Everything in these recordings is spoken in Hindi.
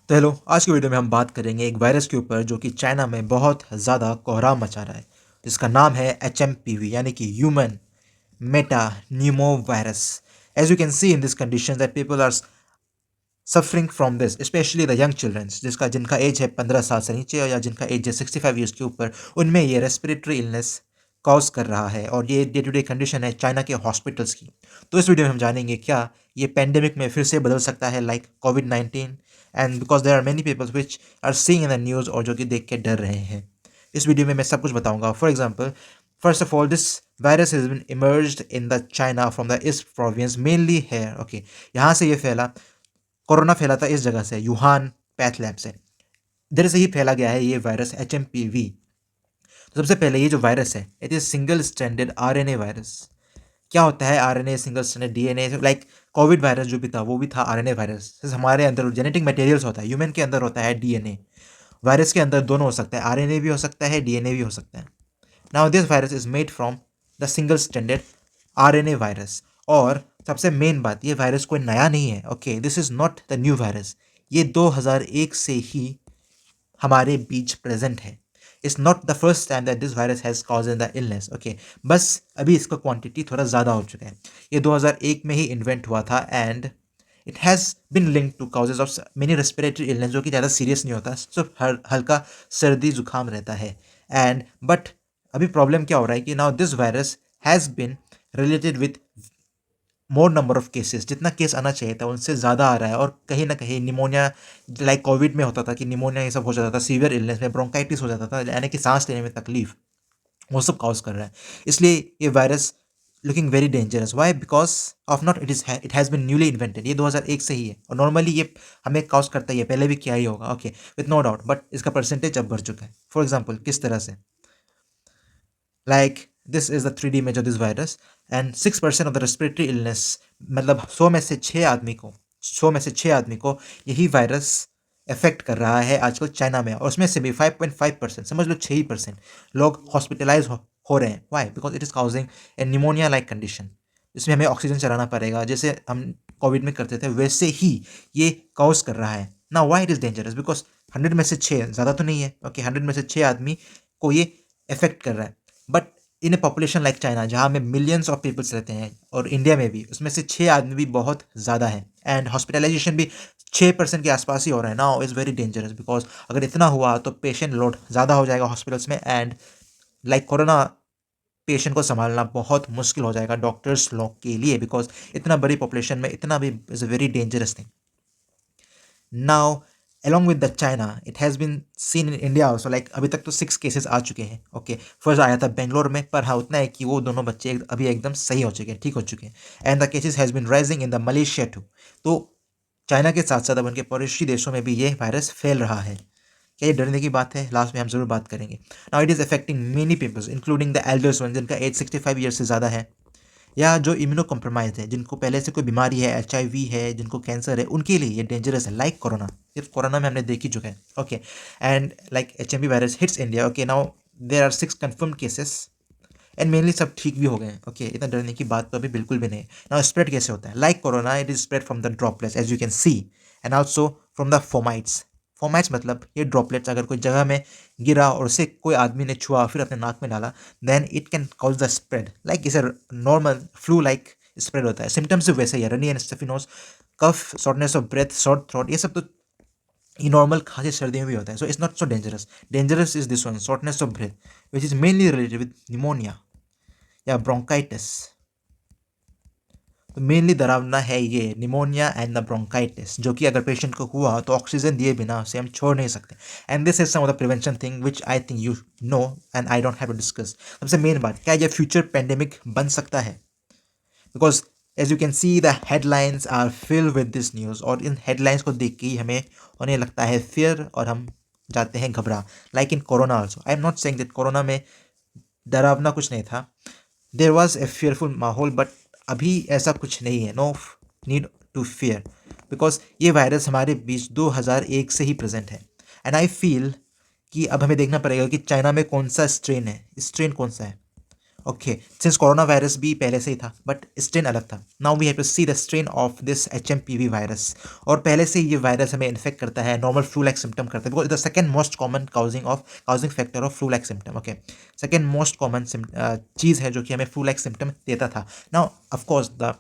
तो हेलो, आज की वीडियो में हम बात करेंगे एक वायरस के ऊपर जो कि चाइना में बहुत ज़्यादा कोहराम मचा रहा है, जिसका नाम है HMPV यानी कि human metapneumovirus. As you can see in this condition that people are suffering from this, specially the young childrens जिनका एज है 15 साल से नीचे या जिनका एज है 65 ईयर्स के ऊपर, उनमें ये रेस्पिरेटरी इलनेस कॉज कर रहा है और ये डे टू डे कंडीशन है चाइना के हॉस्पिटल्स की। तो इस वीडियो में हम जानेंगे क्या ये पेंडेमिक में फिर से बदल सकता है लाइक कोविड-19, and because there are many peoples which are seeing in the news और जो कि देख के डर रहे हैं। इस वीडियो में मैं सब कुछ बताऊंगा। For example, first of all, this virus has been emerged in the China from the east province mainly है। ओके, यहाँ से ये फैला, कोरोना फैला था इस जगह से, यूहान पैथ लैब से। इधर से ही फैला गया है ये वायरस HMPV। तो सबसे पहले ये जो वायरस है, it is single stranded RNA virus. क्या होता है RNA? Single stranded DNA। Like Covid virus जो भी था वो भी था RNA वायरस। हमारे अंदर जेनेटिक मटेरियल्स होता है, ह्यूमन के अंदर होता है DNA, वायरस के अंदर दोनों हो सकता है, RNA भी हो सकता है, DNA भी हो सकता है। Now this virus is made from the single stranded RNA virus. और सबसे मेन बात, ये वायरस कोई नया नहीं है। Okay, this is not the new virus. ये 2001 से ही हमारे बीच प्रेजेंट है। It's not the first time that this virus has cause in the illness. Okay, बस अभी इसका क्वांटिटी थोड़ा ज़्यादा हो चुका है। ये 2001 में ही इन्वेंट हुआ था and it has been link to causes of many respiratory illness, जो कि ज़्यादा सीरियस नहीं होता, सिर्फ हल्का सर्दी जुकाम रहता है। एंड बट अभी प्रॉब्लम क्या हो रहा है कि now this virus has been related with more number of cases. जितना केस आना चाहिए था उनसे ज़्यादा आ रहा है, और कहीं ना कहीं निमोनिया, लाइक कोविड में होता था कि निमोनिया ये सब हो जाता था, सीवियर इलनेस में ब्रोंकाइटिस हो जाता था, यानी कि सांस लेने में तकलीफ, वो सब कॉज कर रहा है। इसलिए ये virus looking very dangerous. Why? Because of not it has been newly invented. ये 2001 से ही है और नॉर्मली ये हमें कॉज करता ही है, पहले भी किया ही होगा। Okay, with no doubt, but इसका परसेंटेज अब बढ़ चुका है। फॉर एग्जाम्पल, किस तरह से? Like this is the 3D image of this virus and 6% of the respiratory illness, मतलब 100 में से 6 आदमी को यही वायरस इफेक्ट कर रहा है आजकल चाइना में, और उसमें से भी 5.5%, समझ लो 6% लोग हॉस्पिटलाइज हो रहे हैं। Why? Because it is causing a pneumonia like condition. इसमें हमें ऑक्सीजन चलाना पड़ेगा, जैसे हम कोविड में करते थे वैसे ही ये कॉज कर रहा है ना। Why it is dangerous? Because 100 में से 6 ज़्यादा तो नहीं है। ओके, 100 में से 6 आदमी को ये इफेक्ट कर रहा है। But in A population like China, जहाँ में मिलियंस ऑफ पीपल्स रहते हैं, और इंडिया में भी, उसमें से 6 आदमी भी बहुत ज़्यादा है। एंड हॉस्पिटलाइजेशन भी 6% के आसपास ही हो रहा है ना। इज़ वेरी डेंजरस बिकॉज अगर इतना हुआ तो पेशेंट लोड ज़्यादा हो जाएगा हॉस्पिटल्स में, एंड लाइक कोरोना पेशेंट को संभालना बहुत मुश्किल हो जाएगा डॉक्टर्स लोग के लिए, बिकॉज इतना बड़ी पॉपुलेशन में इतना भी is a very dangerous thing. Now along with the China, it has been seen in India also, like अभी तक तो 6 केसेस आ चुके हैं। ओके, फर्स्ट आया था बेंगलोर में, पर हाँ उतना है कि वो दोनों बच्चे अभी एकदम सही हो चुके हैं, ठीक हो चुके हैं। And the cases has been rising in the Malaysia too. तो चाइना के साथ साथ अब उनके पड़ोसी देशों में भी ये वायरस फैल रहा है। क्या ये डरने की बात है? लास्ट में हम जरूर बात करेंगे। Now it is affecting many peoples including the elders one, जिनका एज 65 ईयर्स से ज़्यादा है, या जो इम्यूनो कॉम्प्रोमाइज है, जिनको पहले से कोई बीमारी है, HIV है, जिनको कैंसर है, उनके लिए ये डेंजरस है। लाइक कोरोना, सिर्फ कोरोना में हमने देख ही चुका है। Okay, and like HMV virus hits India. Okay, now there are 6 confirm cases and mainly सब ठीक भी हो गए हैं। ओके, इतना डरने की बात तो अभी बिल्कुल भी नहीं है। नाउ स्प्रेड कैसे होता है? Like corona, it is spread from the droplets as you can see, and also from the fomites. Fomites मतलब ये ड्रॉपलेट्स अगर कोई जगह में गिरा और उसे कोई आदमी ने छुआ फिर अपने नाक में डाला, then it can cause the spread. Like इसे नॉर्मल फ्लू लाइक स्प्रेड होता है। सिम्टम्स भी वैसे ही है, runny and stuffy nose, cough, shortness of breath, short throat, ये सब तो ये नॉर्मल खांसी सर्दी में भी होता है। So it's not so dangerous. Dangerous is this one, shortness of breath, which is mainly related with pneumonia या ब्रोंकाइटिस। तो मेनली डरावना है ये निमोनिया एंड द ब्रोंकाइटिस, जो कि अगर पेशेंट को हुआ तो ऑक्सीजन दिए बिना उसे हम छोड़ नहीं सकते। And this is some of the prevention thing which I think you know and I don't have to discuss. सबसे मेन बात, क्या ये फ्यूचर पेंडेमिक बन सकता है? Because as you can see the headlines are fill with this news, और इन हेडलाइंस को देख के ही हमें होने लगता है फियर, और हम जाते हैं घबरा। Like in corona also, I am not saying that corona में डरावना कुछ नहीं था, देर वॉज ए fearful माहौल, बट अभी ऐसा कुछ नहीं है। No need to fear, because ये वायरस हमारे बीच 2001 से ही प्रेजेंट है। एंड आई फील कि अब हमें देखना पड़ेगा कि चाइना में कौन सा स्ट्रेन है, स्ट्रेन कौन सा है। ओके, सिंस कोरोना वायरस भी पहले से ही था बट स्ट्रेन अलग था. Now we have to see the strain of this HMPV virus. और पहले से ये वायरस हमें इन्फेक्ट करता है, नॉर्मल फ्लू लाइक सिम्टम करता है, because the second most common causing factor of flu like symptom. Okay, second most common चीज़ है जो कि हमें फ्लू लाइक सिम्टम देता था. Now of course the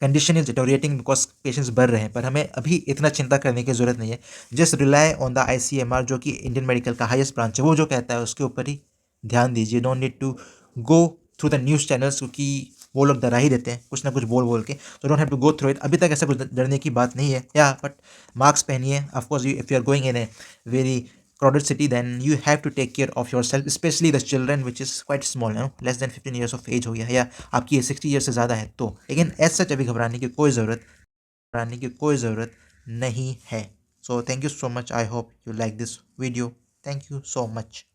condition is deteriorating because patients बढ़ रहे हैं, पर हमें अभी इतना चिंता करने की जरूरत नहीं है. Just rely on the ICMR जो कि इंडियन मेडिकल का हाईएस्ट ब्रांच है, वो जो कहता है उसके ऊपर ही ध्यान दीजिए. Don't need to go through the news channels, क्योंकि वो लोग डरा ही देते हैं कुछ ना कुछ बोल बोल के. तो don't have to go through it. अभी तक ऐसा कुछ डरने की बात नहीं है. या बट मास्क पहनिए. Of course you if you are going in a very crowded city, then you have to take care of yourself, especially the children which is quite small, less than 15 years of age हो गया या आपकी एज 60 ईयर से ज़्यादा है तो. लेकिन एज सच अभी घबराने की कोई ज़रूरत नहीं है. So thank you so much. I hope you like this video. Thank you so much.